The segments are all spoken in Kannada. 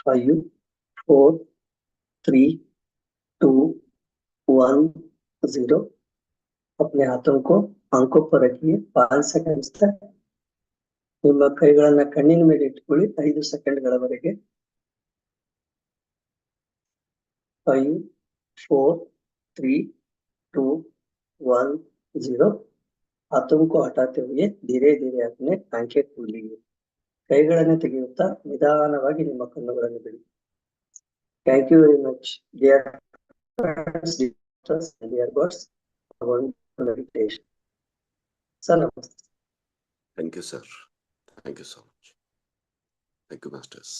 5, 4, 3, 2, 1, 0। अपने हाथों को आंखों पर रखिए 5 ಸೆಕೆಂಡ್ಸ್ ತನಕ. ನಿಮ್ಮ ಕೈಗಳನ್ನ ಕಣ್ಣಿನ ಮೇಲೆ ಇಟ್ಕೊಳ್ಳಿ 5 ಸೆಕೆಂಡ್ಗಳವರೆಗೆ. 5, 4, 3, 2, 1, 0। हाथों को हटाते हुए धीरे धीरे अपने आंखें खोलिए. ಕೈಗಳನ್ನು ತೆಗೆಯುತ್ತಾ ನಿಧಾನವಾಗಿ ನಿಮ್ಮ ಕಣ್ಣುಗಳನ್ನು ಬಿಡಿ. Thank you very much dear friends, dear gods, meditation. Sir ನಮಸ್ತೆ. Thank you, sir. Thank you so much. Thank you, masters.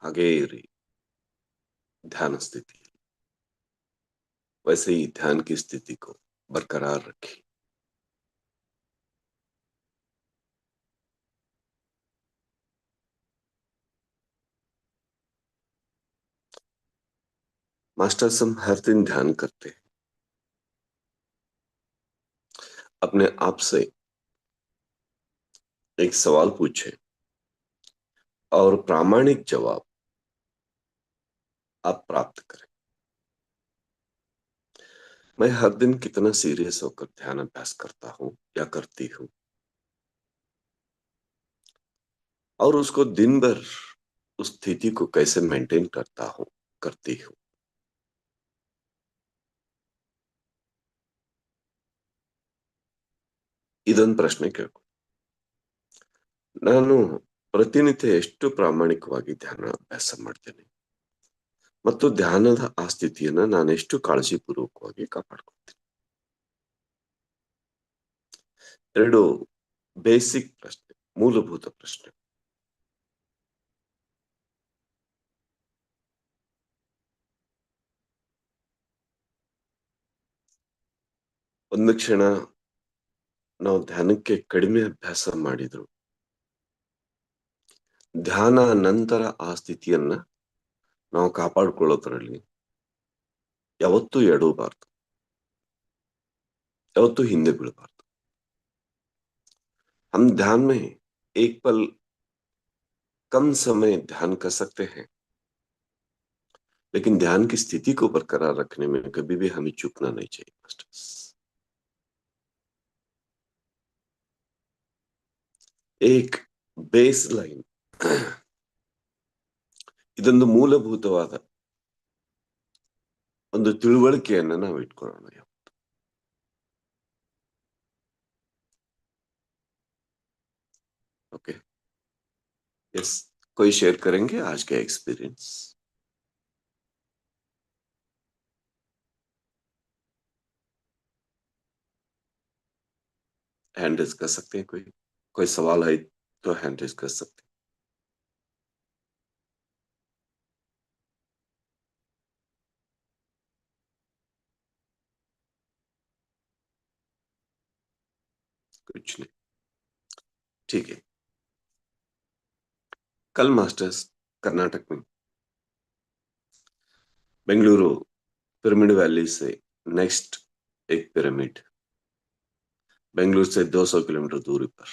ಹಾಗೇ ಇರಿ ध्यान स्थिति. वैसे ही ध्यान की स्थिति को बरकरार रखें. मास्टर्स हम हर दिन ध्यान करते हैं. अपने आप से एक सवाल पूछे और प्रामाणिक जवाब आप प्राप्त करें. मैं हर दिन कितना सीरियस होकर ध्यान अभ्यास करता हूं या करती हूं, और उसको दिन भर उस स्थिति को कैसे मेंटेन करता हूं, करती हूं. ಇದೊಂದು ಪ್ರಶ್ನೆ ಕೇಳ್ಕೊ. ನಾನು ಪ್ರತಿನಿತ್ಯ ಎಷ್ಟು ಪ್ರಾಮಾಣಿಕವಾಗಿ ಧ್ಯಾನ ಅಭ್ಯಾಸ ಮಾಡ್ತೇನೆ ಮತ್ತು ಧ್ಯಾನದ ಆ ಸ್ಥಿತಿಯನ್ನ ನಾನೆಷ್ಟು ಕಾಳಜಿಪೂರ್ವಕವಾಗಿ ಕಾಪಾಡ್ಕೊಳ್ತೀನಿ. ಎರಡು ಬೇಸಿಕ್ ಪ್ರಶ್ನೆ, ಮೂಲಭೂತ ಪ್ರಶ್ನೆ. ಒಂದು ಕ್ಷಣ ನಾವು ಧ್ಯಾನಕ್ಕೆ ಕಡಿಮೆ ಅಭ್ಯಾಸ ಮಾಡಿದ್ರು ಧ್ಯಾನ ನಂತರ ಆ ಸ್ಥಿತಿಯನ್ನ ನಾವು ಕಾಪಾಡ್ಕೊಳ್ಳೋದ್ರಲ್ಲಿ ಯಾವತ್ತೂ ಎಡವಬಾರ್ದು, ಯಾವತ್ತೂ ಹಿಂದೆ ಬೀಳಬಾರ್ದು. हम ध्यान में एक पल कम समय ध्यान कर सकते हैं, लेकिन ध्यान की स्थिति को बरकरार रखने में कभी भी हमें चूकना नहीं चाहिए मास्टर्स. एक ಬೇಸ್ ಲೈನ್, ಇದೊಂದು ಮೂಲಭೂತವಾದ ಒಂದು ತಿಳುವಳಿಕೆಯನ್ನ ನಾವು ಇಟ್ಕೊಳ್ಳೋಣ. ओके, यस, कोई शेयर करेंगे आज का एक्सपीरियंस? हैंड रेज कर सकते हैं. कोई सवाल है तो हैंड रेज कर सकते हैं. कुछ नहीं, ठीक है. कल मास्टर्स कर्नाटक में बेंगलुरु पिरामिड वैली से नेक्स्ट एक पिरामिड बेंगलुरु से 200 किलोमीटर दूरी पर,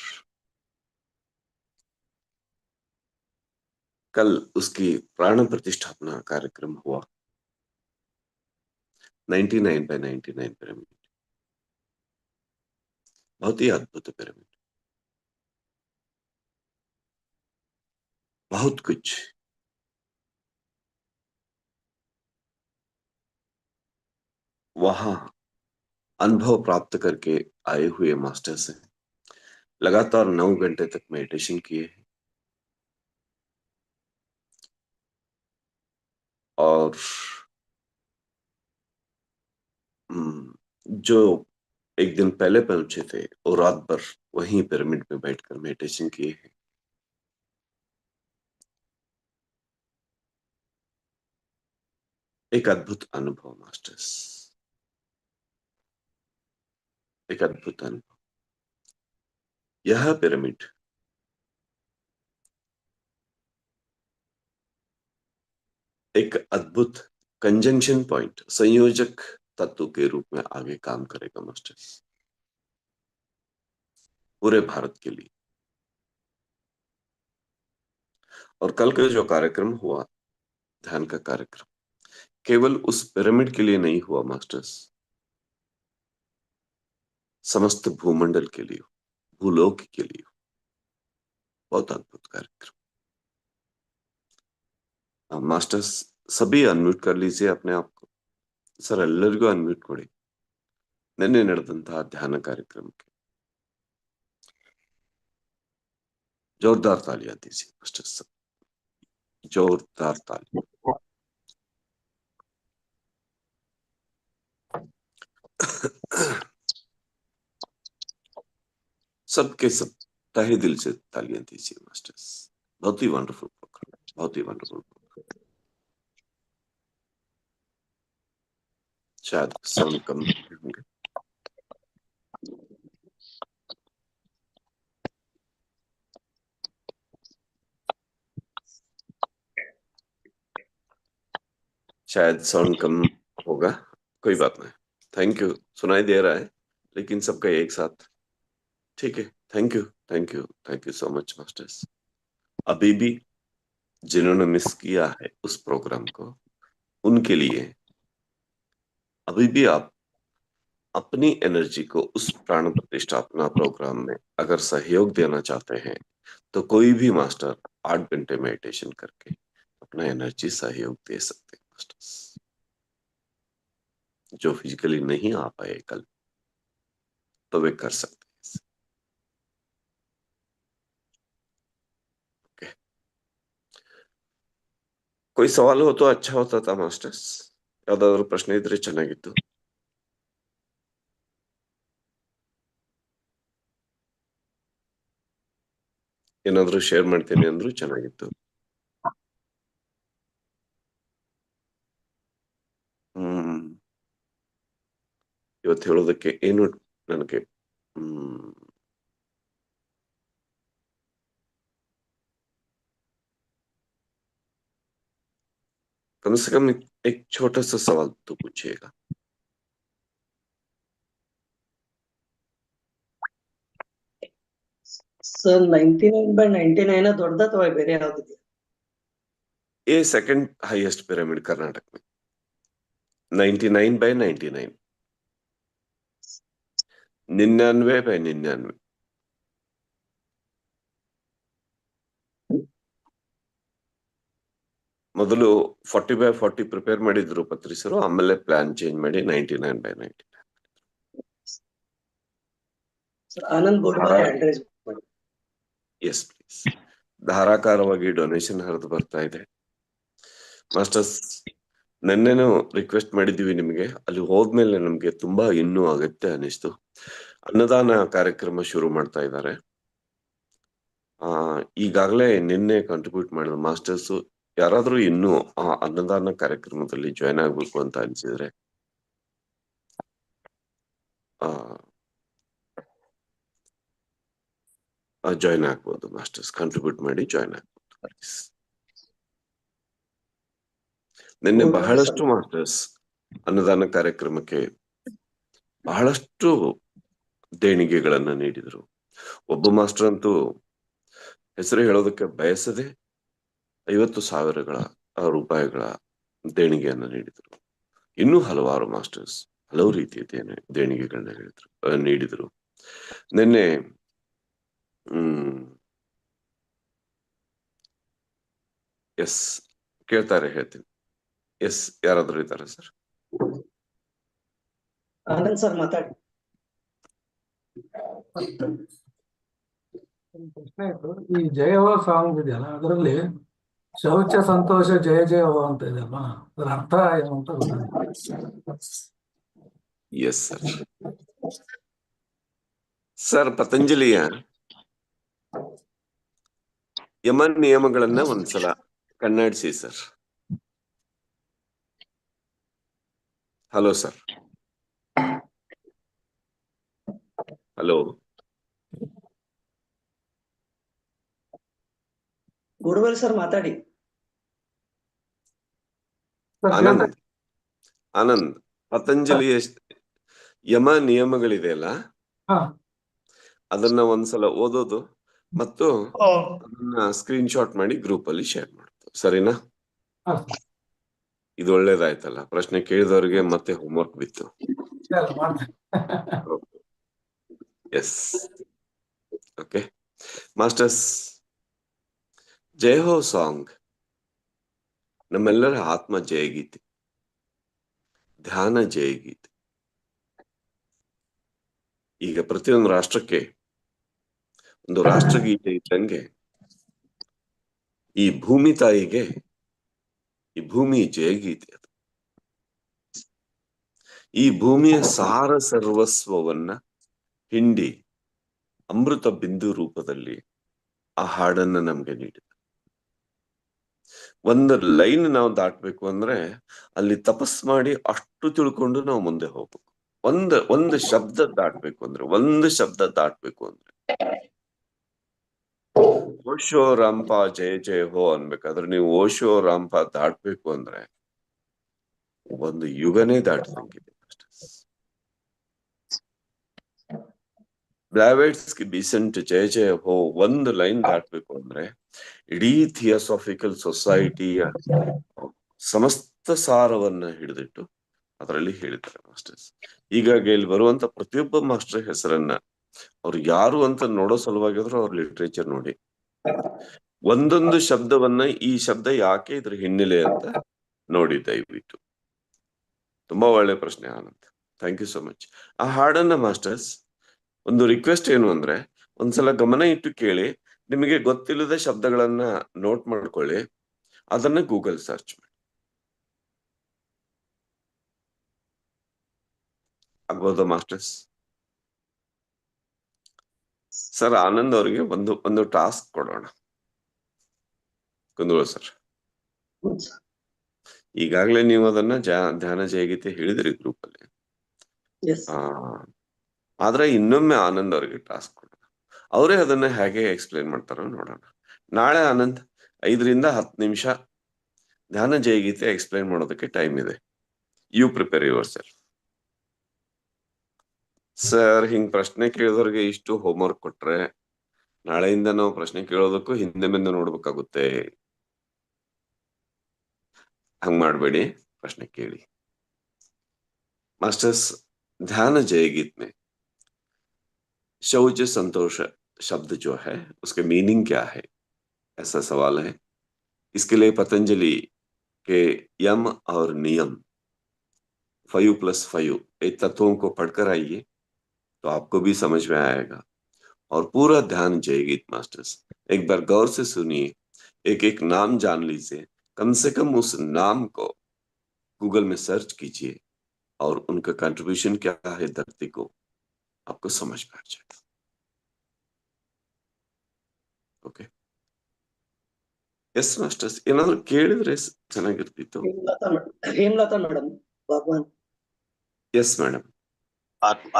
कल उसकी प्राण प्रतिष्ठापना कार्यक्रम हुआ. 99/99 पिरामिड, बहुत ही अद्भुत पिरामिड, बहुत कुछ. वहां अनुभव प्राप्त करके आए हुए मास्टर से लगातार 9 घंटे तक मेडिटेशन किए हैं और जो एक दिन पहले पहुंचे थे और रात भर वहीं पिरामिड में बैठकर मेडिटेशन किए हैं. एक अद्भुत अनुभव मास्टर्स, एक अद्भुत अनुभव. यह पिरामिड एक अद्भुत कंजंक्शन पॉइंट, संयोजक तत्व के रूप में आगे काम करेगा मास्टर्स, पूरे भारत के लिए. और कल का जो कार्यक्रम हुआ, ध्यान का कार्यक्रम, केवल उस पिरामिड के लिए नहीं हुआ मास्टर्स, समस्त भूमंडल के लिए, भूलोक के लिए। बहुत अद्भुत कार्यक्रम। मास्टर्स सभी अनम्यूट कर लीजिए अपने आप को सर, ಎಲ್ಲರಿಗೂ ಅನ್ಮ್ಯೂಟ್ ಕೊಡಿ ನಿನ್ನೆ ನಡೆದಂತಹ ಧ್ಯಾನ ಕಾರ್ಯಕ್ರಮಕ್ಕೆ जोरदार तालियां दीजिए मास्टर्स, जोरदार ताली। सबके सब तहे दिल से तालियां दीजिए मास्टर्स। बहुत ही वंडरफुल प्रोग्राम, बहुत ही वंडरफुल प्रोग्राम। शायद साउंड कम होंगे। शायद साउंड कम होगा, कोई बात नहीं। थैंक यू, सुनाई दे रहा है लेकिन सबका एक साथ ठीक है। Thank you, thank you, thank you so much masters. अभी भी जिन्होंने मिस किया है उस प्रोग्राम को, उनके लिए अभी भी आप अपनी एनर्जी को उस प्राण प्रतिष्ठापना प्रोग्राम में अगर सहयोग देना चाहते हैं तो कोई भी मास्टर 8 घंटे मेडिटेशन करके अपना एनर्जी सहयोग दे सकते हैं मास्टर्स। जो फिजिकली नहीं आ पाए कल, तो वे कर सकते हैं। ओके, कोई सवाल हो तो अच्छा होता था मास्टर्स। ಯಾವ್ದಾದ್ರು ಪ್ರಶ್ನೆ ಇದ್ರೆ ಚೆನ್ನಾಗಿತ್ತು। ಏನಾದ್ರೂ ಶೇರ್ ಮಾಡ್ತೀನಿ ಅಂದ್ರೂ ಚೆನ್ನಾಗಿತ್ತು। ಇವತ್ತು ಹೇಳೋದಕ್ಕೆ ಏನು ನನಗೆ कम से कम एक छोटा सा सवाल तो पूछिएगा। ಸರ್ 99/99 ದೊಡ್ಡದ ಅಥವಾ ಬೇರೆ ಯಾವ್ದಿದೆ? ये सेकंड हाईएस्ट पिरामिड कर्नाटक में 99/99, 99/99। ಮೊದಲು 40/40 ಪ್ರಿಪೇರ್ ಮಾಡಿದ್ರು ಪತ್ರಿಸರು, ಆಮೇಲೆ ಪ್ಲಾನ್ ಚೇಂಜ್ ಮಾಡಿ 99/99। ಆನಂದ್ ಗೋಡ್ಬಾಲೆ ಅಡ್ರೆಸ್ ಮಾಡಿ। Yes please. ಧಾರಾಕಾರವಾಗಿ ಡೊನೇಷನ್ ಹರಿದು ಬರ್ತಾ ಇದೆ ಮಾಸ್ಟರ್ಸ್। ನೆನ್ನೆನೂ ರಿಕ್ವೆಸ್ಟ್ ಮಾಡಿದೀವಿ ನಿಮಗೆ, ಅಲ್ಲಿ ಹೋದ್ಮೇಲೆ ನಮ್ಗೆ ತುಂಬಾ ಇನ್ನೂ ಅಗತ್ಯ ಅನಿಸ್ತು। ಅನ್ನದಾನ ಕಾರ್ಯಕ್ರಮ ಶುರು ಮಾಡ್ತಾ ಇದ್ದಾರೆ। ಈಗಾಗಲೇ ನಿನ್ನೆ ಕಾಂಟ್ರಿಬ್ಯೂಟ್ ಮಾಡಿದ ಮಾಸ್ಟರ್ಸ್ ಯಾರಾದ್ರೂ ಇನ್ನೂ ಆ ಅನ್ನದಾನ ಕಾರ್ಯಕ್ರಮದಲ್ಲಿ ಜಾಯ್ನ್ ಆಗ್ಬೇಕು ಅಂತ ಅನ್ಸಿದ್ರೆ ಜಾಯ್ನ್ ಆಗ್ಬೋದು ಮಾಸ್ಟರ್ಸ್, ಕಾಂಟ್ರಿಬ್ಯೂಟ್ ಮಾಡಿ ಜಾಯ್ನ್ ಆಗ್ಬೋದು ಪ್ಲೀಸ್। ನಿನ್ನೆ ಬಹಳಷ್ಟು ಮಾಸ್ಟರ್ಸ್ ಅನ್ನದಾನ ಕಾರ್ಯಕ್ರಮಕ್ಕೆ ಬಹಳಷ್ಟು ದೇಣಿಗೆಗಳನ್ನ ನೀಡಿದ್ರು। ಒಬ್ಬ ಮಾಸ್ಟರ್ ಅಂತೂ ಹೆಸರು ಹೇಳೋದಕ್ಕೆ ಬಯಸದೆ 50,000 ರೂಪಾಯಿಗಳ ದೇಣಿಗೆಯನ್ನ ನೀಡಿದ್ರು। ಇನ್ನೂ ಹಲವಾರು ಮಾಸ್ಟರ್ಸ್ ಹಲವು ರೀತಿಯ ದೇಣಿಗೆಗಳನ್ನ ನೀಡಿದ್ರು। ನಿನ್ನೆ ಎಸ್ ಕೇಳ್ತಾರೆ, ಹೇಳ್ತೀನಿ। ಎಸ್, ಯಾರಾದ್ರೂ ಇದ್ದಾರೆ ಸರ್? ಆನಂದ್ ಸರ್ ಮಾತಾಡಿ। ಪ್ರಶ್ನೆ ಇತ್ತು, ಈ ಜಯವೋ ಸಾಂಗ್ ಇದೆಯಲ್ಲ, ಅದರಲ್ಲಿ ಶೌಚ ಸಂತೋಷ ಜಯ ಜಯ ಹೋ ಅಂತ ಇದೆಯಲ್ಲ, ಅದರ ಅರ್ಥ ಏನು ಅಂತ ಗೊತ್ತಾಗ್ತದೆ? Yes sir. ಸರ್, ಪತಂಜಲಿಯ ಯಮ ನಿಯಮಗಳನ್ನ ಒಂದ್ಸಲ ಕಣ್ಣಾಡಿಸಿ sir. Hello sir, hello Godbole sir ಮಾತಾಡಿ। ಆನಂದ್, ಆನಂದ್, ಪತಂಜಲಿಯ ಯಮ ನಿಯಮಗಳಿದೆಯಲ್ಲ, ಅದನ್ನ ಒಂದ್ಸಲ ಓದೋದು ಮತ್ತು ಅದನ್ನ ಸ್ಕ್ರೀನ್ ಶಾಟ್ ಮಾಡಿ ಗ್ರೂಪ್ ಅಲ್ಲಿ ಶೇರ್ ಮಾಡ್ತಾರೆ. ಸರಿನಾ? ಹಾ ಇದು ಒಳ್ಳೇದಾಯ್ತಲ್ಲ, ಪ್ರಶ್ನೆ ಕೇಳಿದವರಿಗೆ ಮತ್ತೆ ಹೋಮ್ವರ್ಕ್ ಬಿತ್ತು. ಸರ್ ಮಾಡ್ತೇನೆ. S, okay masters. ಜೈ ಹೋ ಸಾಂಗ್ ನಮ್ಮೆಲ್ಲರ ಆತ್ಮ ಜಯಗೀತೆ, ಧ್ಯಾನ ಜಯಗೀತೆ. ಈಗ ಪ್ರತಿಯೊಂದು ರಾಷ್ಟ್ರಕ್ಕೆ ಒಂದು ರಾಷ್ಟ್ರಗೀತೆ ಇದ್ದಂಗೆ ಈ ಭೂಮಿ ತಾಯಿಗೆ ಈ ಭೂಮಿ ಜಯಗೀತೆ ಅದು. ಈ ಭೂಮಿಯ ಸಾರ ಸರ್ವಸ್ವವನ್ನ ಹಿಂಡಿ ಅಮೃತ ಬಿಂದು ರೂಪದಲ್ಲಿ ಆ ಹಾಡನ್ನ ನಮ್ಗೆ ನೀಡಿದ. ಒಂದು ಲೈನ್ ನಾವು ದಾಟ್ಬೇಕು ಅಂದ್ರೆ ಅಲ್ಲಿ ತಪಸ್ ಮಾಡಿ ಅಷ್ಟು ತಿಳ್ಕೊಂಡು ನಾವು ಮುಂದೆ ಹೋಗ್ಬೇಕು. ಒಂದು ಶಬ್ದ ದಾಟ್ಬೇಕು ಅಂದ್ರೆ ಓಶೋ ರಾಂಪ ಜಯ ಜಯ ಹೋ ಅನ್ಬೇಕಾದ್ರೆ ನೀವು ಓಶೋ ರಾಂಪ ದಾಟ್ಬೇಕು ಅಂದ್ರೆ ಒಂದು ಯುಗನೇ ದಾಟಿದಂಗಿದೆ. ಬ್ಲಾವೆಟ್ಸ್ಕಿ ಬಿಸೆಂಟ್ ಜಯ ಜಯ ಹೋ ಒಂದು ಲೈನ್ ದಾಟ್ಬೇಕು ಅಂದ್ರೆ ಇಡೀ ಥಿಯೋಸಾಫಿಕಲ್ ಸೊಸೈಟಿಯ ಸಮಸ್ತ ಸಾರವನ್ನ ಹಿಡಿದಿಟ್ಟು ಅದರಲ್ಲಿ ಹೇಳಿದ್ದಾರೆ ಮಾಸ್ಟರ್ಸ್. ಹೀಗಾಗಿ ಇಲ್ಲಿ ಬರುವಂತ ಪ್ರತಿಯೊಬ್ಬ ಮಾಸ್ಟರ್ ಹೆಸರನ್ನ ಅವ್ರು ಯಾರು ಅಂತ ನೋಡೋ ಸಲುವಾಗಿದ್ರು ಅವ್ರ ಲಿಟ್ರೇಚರ್ ನೋಡಿ, ಒಂದೊಂದು ಶಬ್ದವನ್ನ ಈ ಶಬ್ದ ಯಾಕೆ ಇದ್ರ ಹಿನ್ನೆಲೆ ಅಂತ ನೋಡಿ ದಯವಿಟ್ಟು. ತುಂಬಾ ಒಳ್ಳೆ ಪ್ರಶ್ನೆ Anand, thank you so much. ಆ ಹಾಡನ್ನ ಮಾಸ್ಟರ್ಸ್ ಒಂದು ರಿಕ್ವೆಸ್ಟ್ ಏನು ಅಂದ್ರೆ ಒಂದ್ಸಲ ಗಮನ ಇಟ್ಟು ಕೇಳಿ, ನಿಮಗೆ ಗೊತ್ತಿಲ್ಲದ ಶಬ್ದಗಳನ್ನ ನೋಟ್ ಮಾಡ್ಕೊಳ್ಳಿ, ಅದನ್ನ ಗೂಗಲ್ ಸರ್ಚ್ ಮಾಡಿ. ಆಗ್ಬೋದಾ ಮಾಸ್ಟರ್ಸ್? ಸರ್ ಆನಂದ್ ಅವರಿಗೆ ಒಂದು ಟಾಸ್ಕ್ ಕೊಡೋಣ. ಕುಂದೂರು ಸರ್, ಈಗಾಗ್ಲೇ ನೀವು ಅದನ್ನ ಧ್ಯಾನ ಜಯಗೀತೆ ಹೇಳಿದ್ರಿ ಗ್ರೂಪ್ ಅಲ್ಲಿ. ಆದ್ರೆ ಇನ್ನೊಮ್ಮೆ ಆನಂದ್ ಅವರಿಗೆ ಟಾಸ್ಕ್ ಕೊಡೋಣ, ಅವರೇ ಅದನ್ನ ಹೇಗೆ ಎಕ್ಸ್ಪ್ಲೇನ್ ಮಾಡ್ತಾರೋ ನೋಡೋಣ. ನಾಳೆ ಆನಂದ್ 5 ರಿಂದ 10 ನಿಮಿಷ ಧ್ಯಾನ ಜಯಗೀತೆ ಎಕ್ಸ್ಪ್ಲೇನ್ ಮಾಡೋದಕ್ಕೆ ಟೈಮ್ ಇದೆ. You prepare yourself. Sir ಹಿಂಗ್ ಪ್ರಶ್ನೆ ಕೇಳಿದವ್ರಿಗೆ ಇಷ್ಟು ಹೋಮ್ವರ್ಕ್ ಕೊಟ್ರೆ ನಾಳೆಯಿಂದ ನಾವು ಪ್ರಶ್ನೆ ಕೇಳೋದಕ್ಕೂ ಹಿಂದೆ ಮುಂದೆ ನೋಡ್ಬೇಕಾಗುತ್ತೆ. ಹಂಗ್ ಮಾಡ್ಬೇಡಿ, प्रश्न केली। मास्टर्स, ध्यान जयगीत में शौच संतोष शब्द जो है उसके मीनिंग क्या है, ऐसा सवाल है। इसके लिए पतंजलि के यम और नियम 5+5 एक तत्वों को पढ़कर आइए तो आपको भी समझ में आएगा। और पूरा ध्यान जयगीत मास्टर्स एक बार गौर से सुनिए, एक एक नाम जान लीजिए, कम से कम उस नाम को गूगल में सर्च कीजिए और उनका कंट्रीब्यूशन क्या है धरती को आपको समझ में आ जाएगा। ओके, ಎಸ್ ಮಾಸ್ಟರ್ಸ್, ಏನಾದ್ರು ಕೇಳಿದ್ರೆ ಚೆನ್ನಾಗಿರ್ತಿತ್ತು. Hemalatha madam, Bhagwan. Yes madam.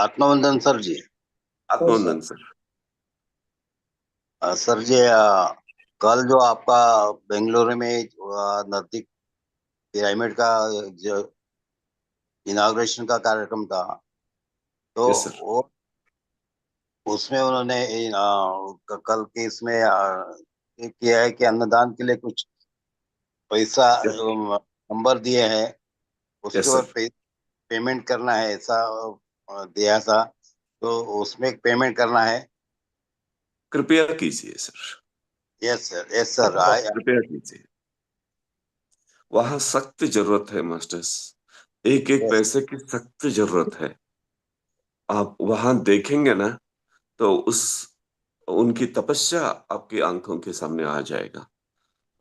आत्मवंदन सर जी। आत्मवंदन सर। सर जी, कल जो आपका बेंगलुरु में नजदीक पिरामिड का जो इनाग्रेशन का कार्यक्रम था, तो yes, वो उसमें उन्होंने कल के इसमें किया है कि अन्नदान के लिए कुछ पैसा नंबर दिए हैं, उसके बाद पेमेंट करना है, ऐसा दिया था, तो उसमें पेमेंट करना है। कृपया कीजिए sir. Yes sir, yes sir, कृपया कीजिए। वहां सख्त जरूरत है मास्टर्स, एक एक पैसे की सख्त जरूरत है। आप वहां देखेंगे ना तो उनकी तपस्या आपकी आंखों के सामने आ जाएगा।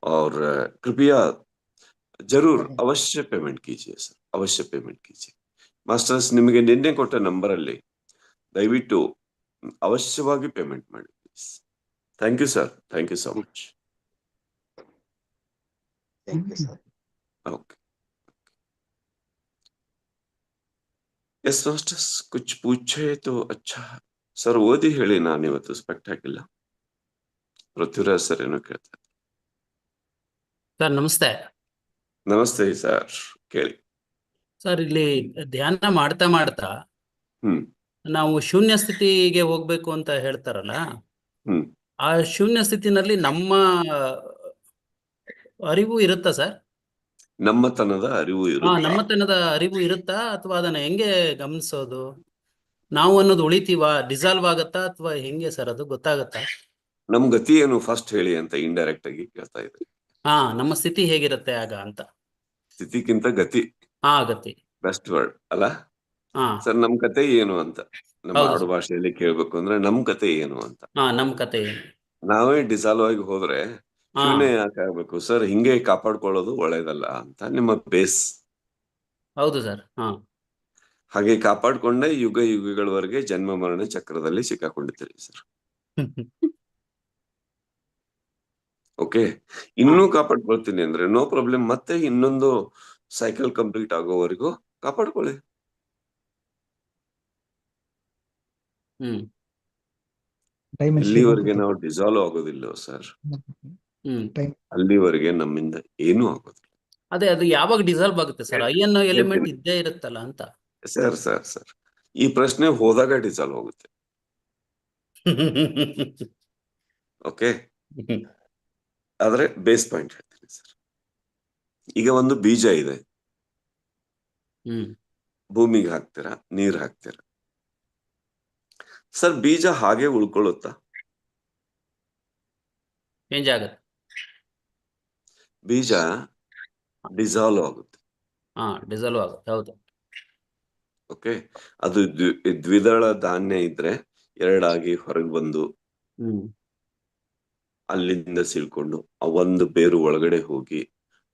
और कृपया जरूर अवश्य पेमेंट कीजिए सर, अवश्य पेमेंट कीजिए। ಮಾಸ್ಟರ್ಸ್, ನಿಮಗೆ ನಿನ್ನೆ ಕೊಟ್ಟ ನಂಬರ್ ಅಲ್ಲಿ ದಯವಿಟ್ಟು ಅವಶ್ಯವಾಗಿ ಪೇಮೆಂಟ್ ಮಾಡಿ please. Thank you sir, thank you so much. Thank you sir. Okay, yes masters, ಕುछ पूछे तो अच्छा ಸರ್. ಓದಿ ಹೇಳಿ, ನಾನು ಇವತ್ತು ಸ್ಪೆಕ್ಟ್ ಹಾಕಿಲ್ಲ. ಪೃಥ್ವಿರಾಜ್ ಸರ್ ಏನೋ ಕೇಳ್ತಾರೆ. ಸರ್ ನಮಸ್ತೆ. ನಮಸ್ತೆ ಸರ್, ಕೇಳಿ ಸರ್. ಇಲ್ಲಿ ಧ್ಯಾನ ಮಾಡ್ತಾ ಮಾಡ್ತಾ ಹ್ಮ್ ನಾವು ಶೂನ್ಯ ಸ್ಥಿತಿಗೆ ಹೋಗ್ಬೇಕು ಅಂತ ಹೇಳ್ತಾರಲ್ಲ, ಆ ಶೂನ್ಯ ಸ್ಥಿತಿನಲ್ಲಿ ನಮ್ಮ ಅರಿವು ಇರುತ್ತಾ ಸರ್? ನಮ್ಮತನದ ಅರಿವು ಇರುತ್ತೆ. ನಮ್ಮತನದ ಅರಿವು ಇರುತ್ತಾ ಅಥವಾ ಅದನ್ನ ಹೆಂಗೆ ಗಮನಿಸೋದು? ನಾವು ಅನ್ನೋದು ಉಳಿತೀವಾ, ಡಿಸಾಲ್ವ್ ಆಗತ್ತಾ ಅಥವಾ ಹೆಂಗೆ ಸರ್ ಅದು ಗೊತ್ತಾಗತ್ತಾ? ನಮ್ ಗತಿ ಏನು ಫಸ್ಟ್ ಹೇಳಿ ಅಂತ ಇಂಡೈರೆಕ್ಟ್ ಆಗಿ ಕೇಳ್ತಾ ಇದ್ರಿ. ನಮ್ಮ ಸ್ಥಿತಿ ಹೇಗಿರುತ್ತೆ ಆಗ ಅಂತ. ಸ್ಥಿತಿಗಿಂತ ಗತಿ ಗತಿ. ಬೆಸ್ಟ್ ವರ್ಡ್ ಅಲ್ಲ ಹಾ ಸರ್? ನಮ್ ಕತೆ ಏನು ಅಂತ ನಮ್ಮ ಹೌದು ಆಡು ಸರ್. ಭಾಷೆಯಲ್ಲಿ ಕೇಳ್ಬೇಕು ಅಂದ್ರೆ ನಮ್ ಕತೆ ಏನು ಅಂತ. ನಮ್ ಕತೆ ಏನು? ನಾವೇ ಡಿಸಾಲ್ವ್ ಆಗಿ ಹೋದ್ರೆ ಹಾ ಶೂನ್ಯ ಯಾಕೆ ಆಗ್ಬೇಕು ಸರ್? ಹಿಂಗೆ ಕಾಪಾಡ್ಕೊಳ್ಳೋದು ಒಳ್ಳೇದಲ್ಲ ಅಂತ ನಿಮ್ಮ ಬೇಸ್. ಹೌದು ಸರ್. ಹಾಗೆ ಕಾಪಾಡ್ಕೊಂಡೆ ಯುಗ ಯುಗಗಳವರೆಗೆ ಜನ್ಮ ಮರಣ ಚಕ್ರದಲ್ಲಿ ಸಿಕ್ಕಾಕೊಂಡಿದ್ದೀರಿ ಸರ್. ಓಕೆ, ಇನ್ನೂ ಕಾಪಾಡ್ಕೊಳ್ತೀನಿ ಅಂದ್ರೆ ನೋ ಪ್ರಾಬ್ಲಮ್. ಮತ್ತೆ ಇನ್ನೊಂದು ಸೈಕಲ್ ಕಂಪ್ಲೀಟ್ ಆಗೋವರೆಗೂ ಕಾಪಾಡ್ಕೊಳ್ಳಿ. ಹ್ಮ್ ಇಲ್ಲಿವರೆಗೆ ನಾವು ಡಿಸಾಲ್ವ್ ಆಗೋದಿಲ್ಲ ಸರ್, ಹ್ಮ್ ಅಲ್ಲಿವರೆಗೆ ನಮ್ಮಿಂದ ಏನೂ ಆಗೋದಿಲ್ಲ. ಅದೇ ಅದು ಯಾವಾಗ ಡಿಸಾಲ್ವ್ ಆಗುತ್ತೆ ಸರ್? ಐ ಅನ್ನೋ ಎಲಿಮೆಂಟ್ ಇದ್ದೇ ಇರುತ್ತಲ್ಲ ಅಂತ. ಸರ್ ಸರ್ ಸರ್ ಈ ಪ್ರಶ್ನೆ ಹೋದಾಗ ಡಿಸಾಲ್ವ್ ಹೋಗುತ್ತೆ. ಓಕೆ, ಆದ್ರೆ ಬೇಸ್ ಪಾಯಿಂಟ್ ಹೇಳ್ತೀನಿ ಸರ್. ಈಗ ಒಂದು ಬೀಜ ಇದೆ, ಭೂಮಿಗೆ ಹಾಕ್ತೀರಾ, ನೀರ್ ಹಾಕ್ತೀರಾ ಸರ್, ಬೀಜ ಹಾಗೆ ಉಳ್ಕೊಳ್ಳುತ್ತಾ? ಚೇಂಜ್ ಆಗುತ್ತೆ. ಬೀಜ ಡಿಸಾಲ್ವ್ ಆಗುತ್ತೆ. ಡಿಸಾಲ್ವ್ ಆಗುತ್ತೆ. ಹೌದು. ಓಕೆ, ಅದು ದ್ವಿದಳ ಧಾನ್ಯ ಇದ್ರೆ ಎರಡಾಗಿ ಹೊರಗೆ ಬಂದು ಅಲ್ಲಿಂದ ಸಿಲ್ಕೊಂಡು ಆ ಒಂದು ಬೇರು ಒಳಗಡೆ ಹೋಗಿ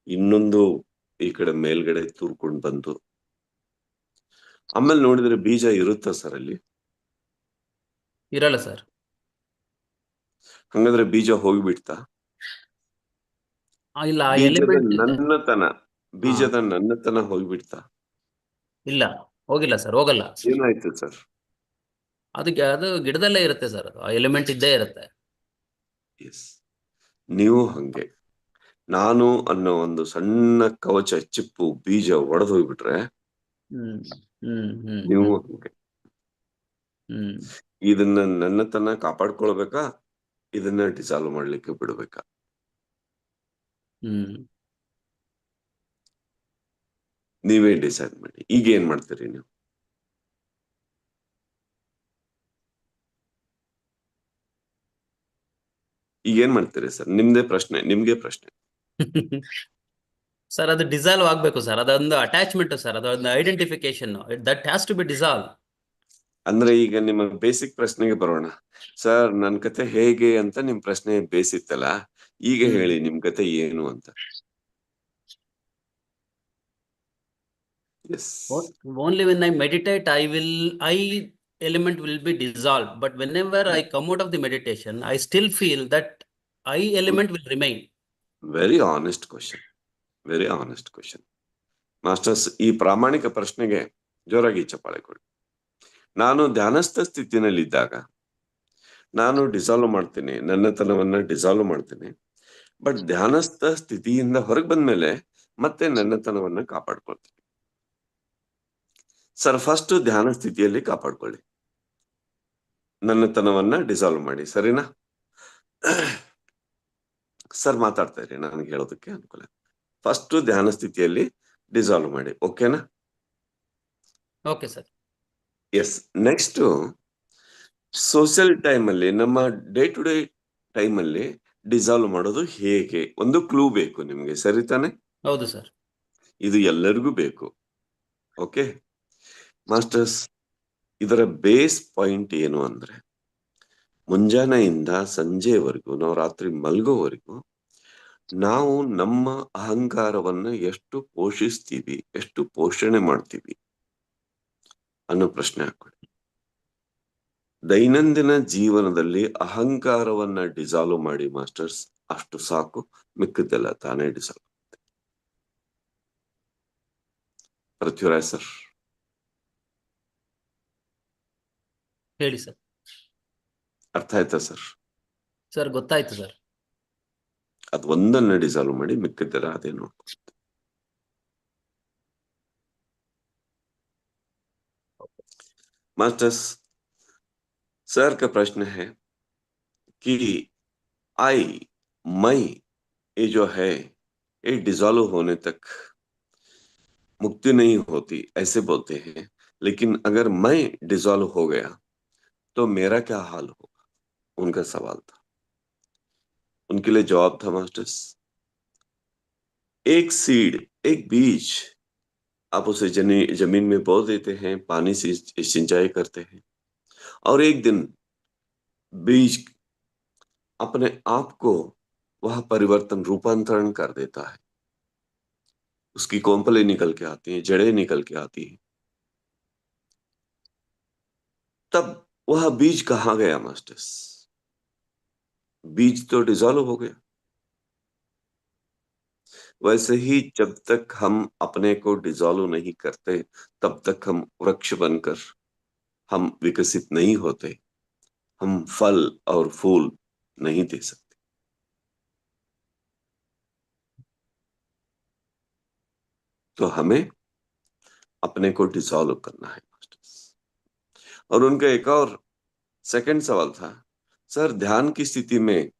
ಇನ್ನೊಂದು ಈ ಕಡೆ ಮೇಲ್ಗಡೆ ತೂರ್ಕೊಂಡು ಬಂದು ಆಮೇಲೆ ನೋಡಿದ್ರೆ ಬೀಜ ಇರುತ್ತಾ ಸರ್ ಅಲ್ಲಿ? ಇರಲ್ಲ ಸರ್. ಹಂಗಂದ್ರೆ ಬೀಜ ಹೋಗ್ಬಿಡ್ತಾ? ಇಲ್ಲ, ಬೀಜದ ನನ್ನತನ, ಬೀಜದ ನನ್ನತನ ಹೋಗ್ಬಿಡ್ತಾ? ಇಲ್ಲ, ಹೋಗಿಲ್ಲ ಸರ್, ಹೋಗಲ್ಲ. ಏನಾಯ್ತು ಸರ್? ಅದಕ್ಕೆ ಅದು ಗಿಡದಲ್ಲೇ ಇರುತ್ತೆ ಸರ್, ಅದು ಎಲಿಮೆಂಟ್ ಇದ್ದೇ ಇರುತ್ತೆ. ಎಸ್, ನೀವು ಹಂಗೆ ನಾನು ಅನ್ನೋ ಒಂದು ಸಣ್ಣ ಕವಚ ಚಿಪ್ಪು ಬೀಜ ಒಡೆದು ಹೋಗ್ಬಿಟ್ರೆ ನೀವು ಹಂಗೆ. ಇದನ್ನ ನನ್ನತನ ಕಾಪಾಡ್ಕೊಳ್ಬೇಕಾ, ಇದನ್ನ ಡಿಸಾಲ್ವ್ ಮಾಡ್ಲಿಕ್ಕೆ ಬಿಡ್ಬೇಕಾ? ನೀವೇ ಡಿಸೈಡ್ ಮಾಡಿ. ಈಗ ಏನ್ ಮಾಡ್ತೀರಿ ನೀವು? ಈಗ ಏನ್ ಮಾಡ್ತೀರಿ ಸರ್? ನಿಮ್ಗೆ ಪ್ರಶ್ನೆ. ಸರ್ ಅದು ಡಿಸಾಲ್ವ್ ಆಗ್ಬೇಕು ಸರ್, ಅದೊಂದು ಅಟ್ಯಾಚ್ಮೆಂಟ್ ಸರ್, ಅದೊಂದು identification, that has to be dissolve. ಅಂದ್ರೆ ಈಗ ನಿಮ್ಮ ಬೇಸಿಕ್ ಪ್ರಶ್ನೆಗೆ ಬರೋಣ ಸರ್. ನನ್ ಕತೆ ಹೇಗೆ ಅಂತ ನಿಮ್ ಪ್ರಶ್ನೆ ಬೇಸಿತ್ತಲ್ಲ, ಈಗ ಹೇಳಿ ನಿಮ್ ಕತೆ ಏನು ಅಂತ. Only when I meditate, I element will be dissolved. But whenever I come out of the meditation, I still feel that I element will remain. Very honest question masters. ಈ ಪ್ರಾಮಾಣಿಕ ಪ್ರಶ್ನೆಗೆ ಜೋರಾಗಿ ಚಪ್ಪಾಳೆ ಕೊಡಿ. ನಾನು ಧ್ಯಾನಸ್ಥ ಸ್ಥಿತಿನಲ್ಲಿದ್ದಾಗ ನಾನು ಡಿಸಾಲ್ವ್ ಮಾಡ್ತೀನಿ, ನನ್ನತನವನ್ನ ಡಿಸಾಲ್ವ್ ಮಾಡ್ತೀನಿ. ಬಟ್ ಧ್ಯಾನಸ್ಥ ಸ್ಥಿತಿಯಿಂದ ಹೊರಗೆ ಬಂದ್ಮೇಲೆ ಮತ್ತೆ ನನ್ನತನವನ್ನ ಕಾಪಾಡ್ಕೊಳ್ತೀನಿ. ಸರ್, ಫಸ್ಟ್ ಧ್ಯಾನ ಸ್ಥಿತಿಯಲ್ಲಿ ಕಾಪಾಡ್ಕೊಳ್ಳಿ, ನನ್ನತನವನ್ನ ಡಿಸಾಲ್ವ್ ಮಾಡಿ, ಸರಿನಾ? ಸರ್ ಮಾತಾಡ್ತಾ ಇರಿ, ನನಗೆ ಹೇಳೋದಕ್ಕೆ ಅನುಕೂಲ. ಫಸ್ಟ್ ಧ್ಯಾನ ಸ್ಥಿತಿಯಲ್ಲಿ ಡಿಸಾಲ್ವ್ ಮಾಡಿ, ಓಕೆನಾ? Okay sir. Yes. Next social time ಅಲ್ಲಿ, ನಮ್ಮ ಡೇ ಟು ಡೇ ಟೈಮ್ ಅಲ್ಲಿ ಡಿಸಾಲ್ವ್ ಮಾಡೋದು ಹೇಗೆ? ಒಂದು ಕ್ಲೂ ಬೇಕು ನಿಮ್ಗೆ, ಸರಿ ತಾನೆ? ಹೌದು ಸರ್. ಇದು ಎಲ್ಲರಿಗೂ ಬೇಕು. ಓಕೆ ಮಾಸ್ಟರ್ಸ್, ಇದರ ಬೇಸ್ ಪಾಯಿಂಟ್ ಏನು ಅಂದ್ರೆ, ಮುಂಜಾನೆಯಿಂದ ಸಂಜೆವರೆಗೂ, ನಾವು ರಾತ್ರಿ ಮಲ್ಗೋವರೆಗೂ ನಾವು ನಮ್ಮ ಅಹಂಕಾರವನ್ನ ಎಷ್ಟು ಪೋಷಿಸ್ತೀವಿ, ಎಷ್ಟು ಪೋಷಣೆ ಮಾಡ್ತೀವಿ ಅನ್ನೋ ಪ್ರಶ್ನೆ ಹಾಕೊಳ್ಳಿ. ದೈನಂದಿನ ಜೀವನದಲ್ಲಿ ಅಹಂಕಾರವನ್ನ ಡಿಸಾಲ್ವ್ ಮಾಡಿ ಮಾಸ್ಟರ್ಸ್, ಅಷ್ಟು ಸಾಕು, ಮಿಕ್ಕಿದ್ದೆಲ್ಲ ತಾನೇ ಡಿಸಾಲ್ವ್ ಆಗುತ್ತೆ. ಪೃಥ್ವಿರಾಜ್ ಸರ್ ಹೇಳಿ ಸರ್. ಅರ್ಥ ಆಯ್ತಾ ಸರ್? ಸರ್ ಗೊತ್ತಾಯ್ತು ಸರ್. ಅದ್ ಒಂದನ್ನ ಡಿಸಾಲ್ವ್ ಮಾಡಿ, ಮಿಕ್ಕಿದ್ದೆಲ್ಲ ಅದೇ ನೋಡ್ಕೊಳ್ಳುತ್ತೆ. मास्टर्स, सर का प्रश्न है कि मैं ये जो है ये डिसॉल्व होने तक मुक्ति नहीं होती ऐसे बोलते हैं, लेकिन अगर मैं डिसॉल्व हो गया तो मेरा क्या हाल होगा, उनका सवाल था। उनके लिए जवाब था मास्टर्स, एक सीड, एक बीज आप उसे जमीन में बो देते हैं, पानी से सिंचाई करते हैं, और एक दिन बीज अपने आप को वह परिवर्तन रूपांतरण कर देता है, उसकी कोंपलें निकल के आती हैं, जड़ें निकल के आती हैं, तब वह बीज कहाँ गया मास्टर्स? बीज तो डिसॉल्व हो गया। वैसे ही जब तक हम अपने को डिसॉल्व नहीं करते तब तक हम वृक्ष बनकर हम विकसित नहीं होते, हम फल और फूल नहीं दे सकते। तो हमें अपने को डिसॉल्व करना है मास्टर्स। और उनका एक और सेकंड सवाल था, सर ध्यान की स्थिति में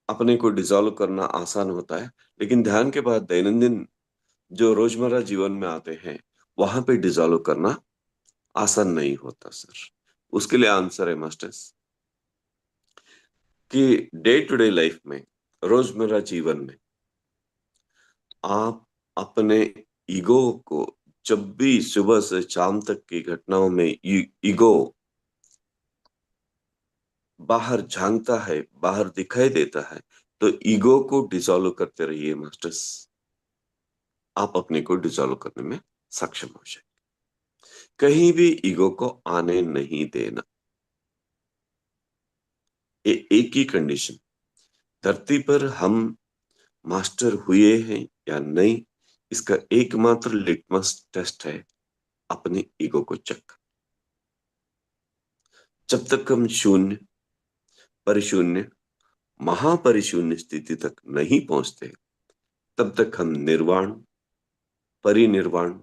अपने को डिसॉल्व करना आसान होता है, लेकिन ध्यान के बाद दैनंदिन जो रोजमर्रा जीवन में आते हैं वहां पे डिसॉल्व करना आसान नहीं होता सर। उसके लिए आंसर है मास्टर्स कि डे टू डे लाइफ में, रोजमर्रा जीवन में आप अपने ईगो को जब भी सुबह से शाम तक की घटनाओं में ईगो बाहर झांकता है, बाहर दिखाई देता है, तो ईगो को डिसॉल्व करते रहिए मास्टर्स, आप अपने को डिसॉल्व करने में सक्षम हो जाए। कहीं भी ईगो को आने नहीं देना। ये एक ही कंडीशन, धरती पर हम मास्टर हुए हैं या नहीं, इसका एकमात्र लिटमस टेस्ट है अपने ईगो को चेक। जब तक हम शून्य, परिशून्य, महापरिशून्य स्थिति तक नहीं पहुंचते तब तक हम निर्वाण, परिनिर्वाण,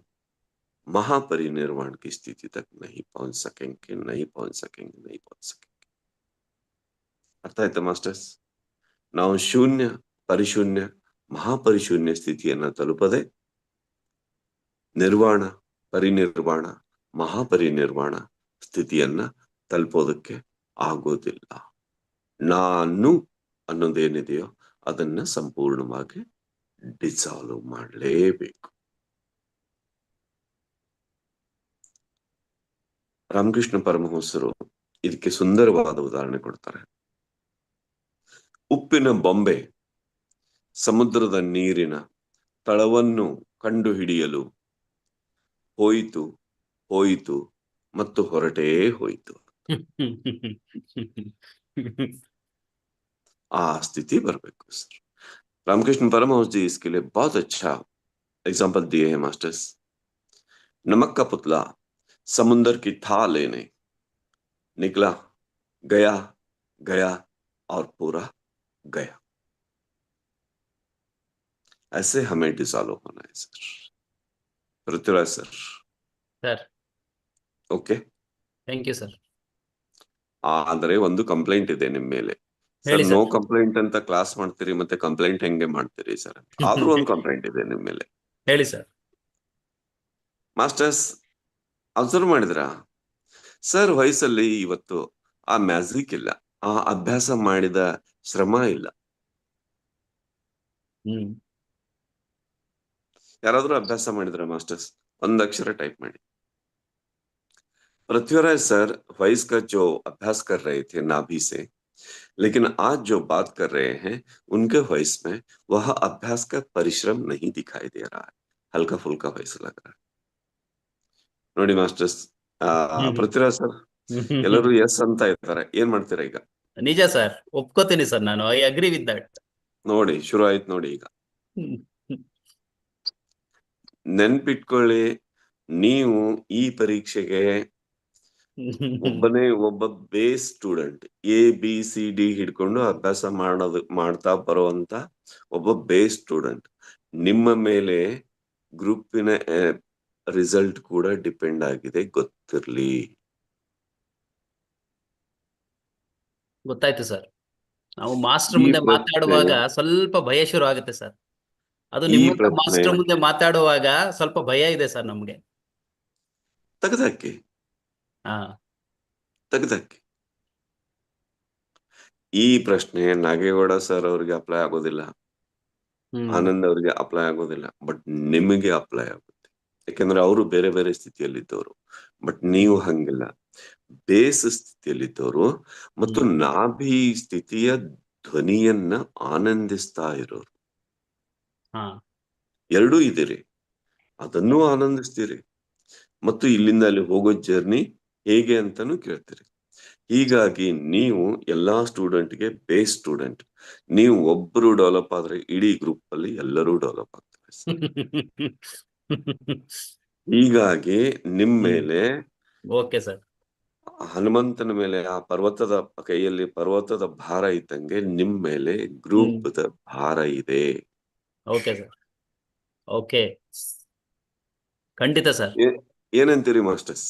महापरिनिर्वाण की स्थिति तक नहीं पहुंच सकेंगे, नहीं पहुंच सकेंगे, नहीं पहुंच सकेंगे। अर्थ आಯ್ತಾ ಮಾಸ್ಟರ್ಸ್? ನಾವು ಶೂನ್ಯ, ಪರಿಶೂನ್ಯ, ಮಹಾಪರಿಶೂನ್ಯ ಸ್ಥಿತಿಯನ್ನ ತಲುಪದೆ ನಿರ್ವಾಣ, ಪರಿನಿರ್ವಾಣ, ಮಹಾಪರಿನಿರ್ವಾಣ ಸ್ಥಿತಿಯನ್ನ ತಲುಪೋದಕ್ಕೆ ಆಗೋದಿಲ್ಲ. ನಾನು ಅನ್ನೋದೇನಿದೆಯೋ ಅದನ್ನ ಸಂಪೂರ್ಣವಾಗಿ ಡಿಸಾಲ್ವ್ ಮಾಡಲೇಬೇಕು. ರಾಮಕೃಷ್ಣ ಪರಮಹಂಸರು ಇದಕ್ಕೆ ಸುಂದರವಾದ ಉದಾಹರಣೆ ಕೊಡ್ತಾರೆ. ಉಪ್ಪಿನ ಬೊಂಬೆ ಸಮುದ್ರದ ನೀರಿನ ತಳವನ್ನು ಕಂಡುಹಿಡಿಯಲು ಹೋಯಿತು, ಹೋಯಿತು ಮತ್ತು ಹೊರಟೇ ಹೋಯಿತು. ಆ ಸ್ಥಿತಿ बरಬೇಕು सर। रामकृष्ण परमहंस जी इसके लिए बहुत अच्छा एग्जाम्पल दिए हैं मास्टर्स। नमक का पुतला समुन्दर की था लेने निकला, गया, गया और पूरा गया। ऐसे हमें डिसॉल्व होना है sir. Prithviraj sir. Sir okay, thank you sir. ಆದರೆ ಒಂದು ಕಂಪ್ಲೇಂಟ್ ಇದೆ ನಿಮ್ ಮೇಲೆ ಸರ್. ಹೇಳಿ ನೋ ಸರ್. ಕಂಪ್ಲೇಂಟ್ ಅಂತ ಕ್ಲಾಸ್ ಮಾಡ್ತೀರಿ, ಮತ್ತೆ ಕಂಪ್ಲೇಂಟ್ ಹೆಂಗೆ ಮಾಡ್ತೀರಿ ಸರ್? ಆದ್ರೂ ಒಂದು ಕಂಪ್ಲೇಂಟ್ ಇದೆ ನಿಮ್ ಮೇಲೆ. ಹೇಳಿ ಸರ್. ಮಾಸ್ಟರ್ಸ್ ಅಬ್ಸರ್ವ್ ಮಾಡಿದ್ರ ಸರ್, ವಯಸ್ಸಲ್ಲಿ ಇವತ್ತು ಆ ಮ್ಯಾಜಿಕ್ ಇಲ್ಲ, ಆ ಅಭ್ಯಾಸ ಮಾಡಿದ ಶ್ರಮ ಇಲ್ಲ. ಯಾರಾದ್ರೂ ಅಭ್ಯಾಸ ಮಾಡಿದ್ರ ಮಾಸ್ಟರ್ಸ್? ಒಂದ್ ಅಕ್ಷರ ಟೈಪ್ ಮಾಡಿ. पृथ्वीराज सर वॉइस का जो अभ्यास कर रहे थे नाभि से, लेकिन आज जो बात कर रहे हैं उनके वॉइस में वह अभ्यास का परिश्रम नहीं दिखाई दे रहा है, हल्का फुल्का वॉइस लग रहा है. ನೋಡಿ ಮಾಸ್ಟರ್ಸ್, ಪೃಥ್ವಿರಾಜ್ ಸರ್ ಎಲ್ಲರೂ ಎಸ್ ಅಂತ ಇದ್ದಾರೆ. ಏನ್ ಮಾಡ್ತೀರಾ ಈಗ? ನಿಜ ಸರ್, ಒಪ್ಕೋತೀನಿ ಸರ್, ನಾನು ಐ ಅಗ್ರಿ ವಿತ್ ದಟ್. ನೋಡಿ ಶುರು ಆಯ್ತು ನೋಡಿ. ಈಗ ನೆನ್ಪಿಟ್ಕೊಳ್ಳಿ, ನೀವು ಈ ಪರೀಕ್ಷೆಗೆ ಒಬ್ಬ ಬೇಸ್ ಸ್ಟೂಡೆಂಟ್, ABCD ಹಿಡ್ಕೊಂಡು ಅಭ್ಯಾಸ ಮಾಡ್ತಾ ಬರುವಂತ ಒಬ್ಬ ಬೇಸ್ ಸ್ಟೂಡೆಂಟ್. ನಿಮ್ಮ ಮೇಲೆ ಗ್ರೂಪಿನ ರಿಸಲ್ಟ್ ಕೂಡ ಡಿಪೆಂಡ್ ಆಗಿದೆ, ಗೊತ್ತಿರ್ಲಿ. ಗೊತ್ತಾಯ್ತು ಸರ್. ನಾವು ಮಾಸ್ಟರ್ ಈ ಮುಂದೆ ಪ್ರಶ್ನೆ ಮಾತಾಡುವಾಗ ಸ್ವಲ್ಪ ಭಯ ಶುರು ಆಗುತ್ತೆ ಸರ್. ಅದು ಈ ನಿಮ್ಮ ಪ್ರಶ್ನೆ ಮಾಸ್ಟರ್ ಮುಂದೆ ಮಾತಾಡುವಾಗ ಸ್ವಲ್ಪ ಭಯ ಇದೆ ಸರ್ ನಮ್ಗೆ. ತೆಗೆದಾಕಿ ಹಾ ತೆಗೆದಾಕಿ. ಈ ಪ್ರಶ್ನೆ ನಾಗೇಗೌಡ ಸರ್ ಅವ್ರಿಗೆ ಅಪ್ಲೈ ಆಗೋದಿಲ್ಲ, ಆನಂದ್ ಅವ್ರಿಗೆ ಅಪ್ಲೈ ಆಗೋದಿಲ್ಲ, ಬಟ್ ನಿಮಗೆ ಅಪ್ಲೈ ಆಗುತ್ತೆ. ಯಾಕಂದ್ರೆ ಅವರು ಬೇರೆ ಬೇರೆ ಸ್ಥಿತಿಯಲ್ಲಿದ್ದವರು, ಬಟ್ ನೀವು ಹಂಗಿಲ್ಲ, ಬೇಸ್ ಸ್ಥಿತಿಯಲ್ಲಿದ್ದವರು ಮತ್ತು ನಾಭಿ ಸ್ಥಿತಿಯ ಧ್ವನಿಯನ್ನ ಆನಂದಿಸ್ತಾ ಇರೋರು. ಎರಡೂ ಇದ್ದೀರಿ, ಅದನ್ನೂ ಆನಂದಿಸ್ತೀರಿ ಮತ್ತು ಇಲ್ಲಿಂದ ಅಲ್ಲಿ ಹೋಗೋ ಜರ್ನಿ ಹೇಗೆ ಅಂತಾನು ಕೇಳ್ತೀರಿ. ಹೀಗಾಗಿ ನೀವು ಎಲ್ಲಾ ಸ್ಟೂಡೆಂಟ್ಗೆ ಬೇಸ್ ಸ್ಟೂಡೆಂಟ್. ನೀವು ಒಬ್ರು ಡೆವಲಪ್ ಆದ್ರೆ ಇಡೀ ಗ್ರೂಪ್ ಅಲ್ಲಿ ಎಲ್ಲರೂ ಡೆವಲಪ್ ಆಗ್ತಾರೆ. ಹೀಗಾಗಿ ನಿಮ್ ಮೇಲೆ ಓಕೆ ಸರ್. ಹನುಮಂತನ ಮೇಲೆ ಆ ಪರ್ವತದ ಕೈಯಲ್ಲಿ ಪರ್ವತದ ಭಾರ ಇದ್ದಂಗೆ ನಿಮ್ ಮೇಲೆ ಗ್ರೂಪ್ ದ ಭಾರ ಇದೆ. Okay sir. ಓಕೆ, ಖಂಡಿತ ಸರ್. ಏನಂತೀರಿ ಮಾಸ್ಟರ್ಸ್?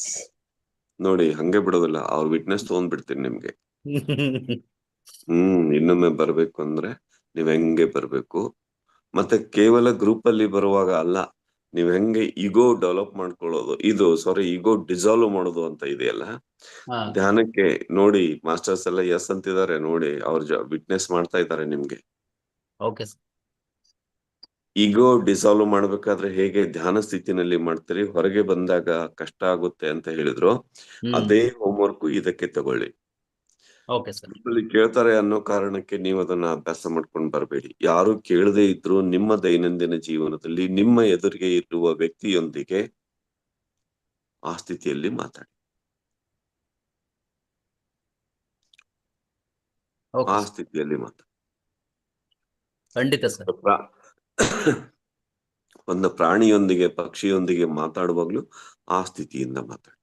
ನೋಡಿ, ಹಂಗೆ ಬಿಡೋದಿಲ್ಲ, ಅವ್ರ ವಿಟ್ನೆಸ್ ತಗೊಂಡ್ಬಿಡ್ತೀನಿ ನಿಮ್ಗೆ. ಇನ್ನೊಮ್ಮೆ ಬರ್ಬೇಕು ಅಂದ್ರೆ ನೀವ್ ಹೆಂಗೆ ಬರ್ಬೇಕು, ಮತ್ತೆ ಕೇವಲ ಗ್ರೂಪ್ ಅಲ್ಲಿ ಬರುವಾಗ ಅಲ್ಲ, ನೀವ್ ಹೆಂಗೆ ಈಗೋ ಡೆವಲಪ್ ಮಾಡ್ಕೊಳ್ಳೋದು, ಈಗೋ ಡಿಸಾಲ್ವ್ ಮಾಡೋದು ಅಂತ ಇದೆಯಲ್ಲ ಧ್ಯಾನಕ್ಕೆ. ನೋಡಿ, ಮಾಸ್ಟರ್ಸ್ ಎಲ್ಲ ಎಸ್ ಅಂತಿದ್ದಾರೆ ನೋಡಿ, ಅವ್ರ ವಿಟ್ನೆಸ್ ಮಾಡ್ತಾ ಇದ್ದಾರೆ ನಿಮ್ಗೆ. Okay sir. ಈಗೋ ಡಿಸಾಲ್ವ್ ಮಾಡ್ಬೇಕಾದ್ರೆ ಹೇಗೆ ಧ್ಯಾನ ಸ್ಥಿತಿನಲ್ಲಿ ಮಾಡ್ತೀರಿ, ಹೊರಗೆ ಬಂದಾಗ ಕಷ್ಟ ಆಗುತ್ತೆ ಅಂತ ಹೇಳಿದ್ರು, ಅದೇ ಹೋಮ್ವರ್ಕ್ ಇದಕ್ಕೆ ತಗೊಳ್ಳಿ. Okay sir. ಕೇಳ್ತಾರೆ ಅನ್ನೋ ಕಾರಣಕ್ಕೆ ನೀವು ಅದನ್ನ ಅಭ್ಯಾಸ ಮಾಡ್ಕೊಂಡು ಬರಬೇಡಿ. ಯಾರು ಕೇಳದೆ ಇದ್ರು ನಿಮ್ಮ ದೈನಂದಿನ ಜೀವನದಲ್ಲಿ ನಿಮ್ಮ ಎದುರಿಗೆ ಇರುವ ವ್ಯಕ್ತಿಯೊಂದಿಗೆ ಆ ಸ್ಥಿತಿಯಲ್ಲಿ ಮಾತಾಡಿ. ಆ ಸ್ಥಿತಿಯಲ್ಲಿ ಮಾತಾಡಿ. ಖಂಡಿತ ಸರ್. ಒಂದು ಪ್ರಾಣಿಯೊಂದಿಗೆ ಪಕ್ಷಿಯೊಂದಿಗೆ ಮಾತಾಡುವಾಗ್ಲೂ ಆ ಸ್ಥಿತಿಯಿಂದ ಮಾತಾಡಿ.